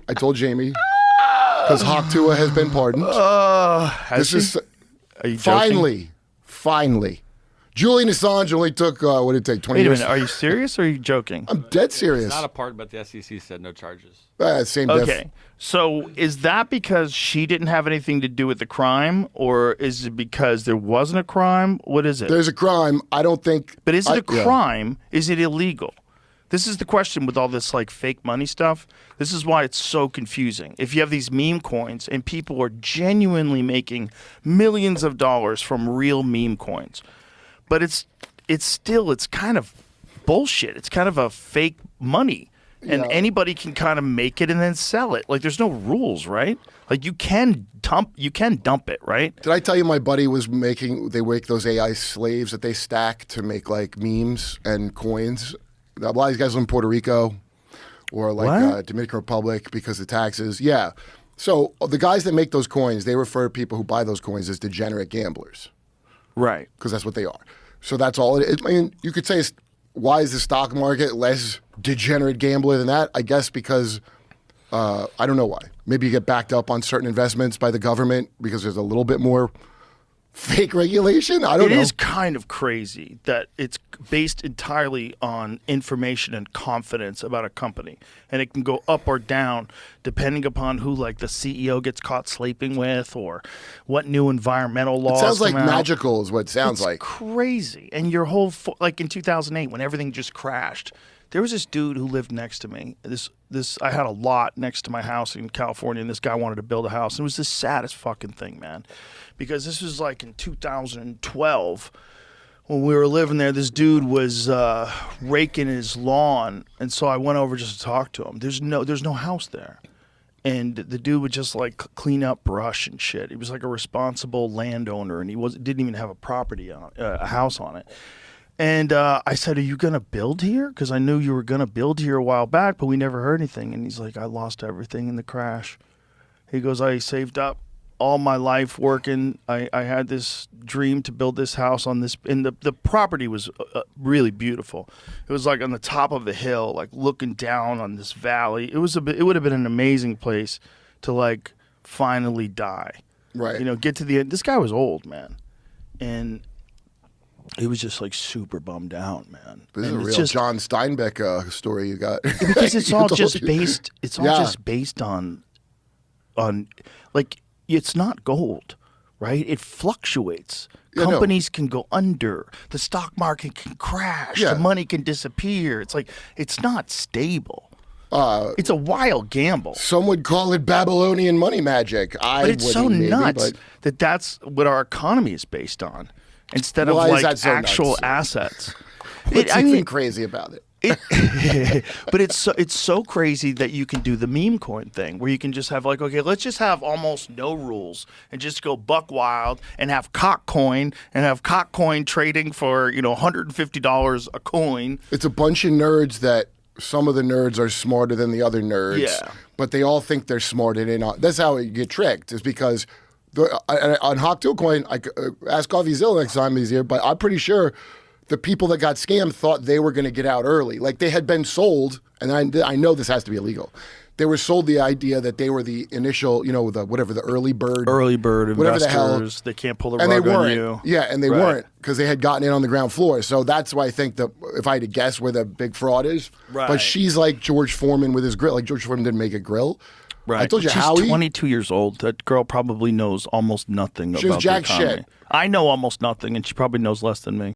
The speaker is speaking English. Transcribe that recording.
I told Jamie because Tuah has been pardoned. Has she? Are you joking? Finally. Julian Assange only took, what did it take, 20 Wait a years? minute. Are you serious or are you joking? I'm dead serious. It's not a pardon, but the SEC said no charges. Same diff. Okay. So is that because she didn't have anything to do with the crime, or is it because there wasn't a crime? What is it? There's a crime. I don't think. But is it a yeah. crime? Is it illegal? This is the question with all this like fake money stuff. This is why it's so confusing. If you have these meme coins and people are genuinely making millions of dollars from real meme coins, but it's kind of bullshit. It's kind of a fake money. And anybody can kind of make it and then sell it. Like there's no rules, right? Like you can dump it, right? Did I tell you my buddy was they make those AI slaves that they stack to make like memes and coins? A lot of these guys live in Puerto Rico or like Dominican Republic because of taxes. Yeah. So the guys that make those coins, they refer to people who buy those coins as degenerate gamblers. Right. Because that's what they are. So that's all it is. I mean, you could say, why is the stock market less degenerate gambler than that? I guess because, I don't know why. Maybe you get backed up on certain investments by the government because there's a little bit more fake regulation. I don't know. It is kind of crazy that it's based entirely on information and confidence about a company. And it can go up or down depending upon who like the CEO gets caught sleeping with or what new environmental laws It sounds like come out. magical is what it sounds like. Crazy. And your whole, like in 2008 when everything just crashed, there was this dude who lived next to me. I had a lot next to my house in California, and this guy wanted to build a house. And it was the saddest fucking thing, man. Because this was like in 2012 when we were living there. This dude was raking his lawn, and so I went over just to talk to him. There's no house there, and the dude would just like clean up brush and shit. He was like a responsible landowner, and he didn't even have a house on it. And I said, "Are you gonna build here? Because I knew you were gonna build here a while back, but we never heard anything." And he's like, "I lost everything in the crash." He goes, "I saved up all my life working. I had this dream to build this house on this, and the property was really beautiful. It was like on the top of a hill, like looking down on this valley. It would have been an amazing place to like finally die, right? You know, get to the end. This guy was old, man, and he was just like super bummed out, man. This is a real John Steinbeck story you got. Because it's all just based. It's all just based on like. It's not gold, right? It fluctuates. Yeah, Companies can go under. The stock market can crash. Yeah. The money can disappear. It's like, it's not stable. It's a wild gamble. Some would call it Babylonian money magic. But it's so nuts that that's what our economy is based on instead of like actual assets. What's even crazy about it? But it's so crazy that you can do the meme coin thing where you can just have like, okay, let's just have almost no rules and just go buck wild and have cock coin trading for, you know, $150 a coin. It's a bunch of nerds that some of the nerds are smarter than the other nerds. Yeah. But they all think they're smarter. That's how you get tricked, is because on Hawk2 coin, ask Coffee Zilla next time he's here, but I'm pretty sure the people that got scammed thought they were going to get out early. Like they had been sold, and I know this has to be illegal. They were sold the idea that they were the initial, you know, the early bird. Early bird whatever investors. They can't pull the and rug they weren't. on you. Yeah, and they weren't because they had gotten in on the ground floor. So that's why I think that if I had to guess where the big fraud is. Right. But she's like George Foreman with his grill. Like George Foreman didn't make a grill. Right. I told you, She's Howie. 22 years old. That girl probably knows almost nothing She was about jack the economy. shit. I know almost nothing, and she probably knows less than me.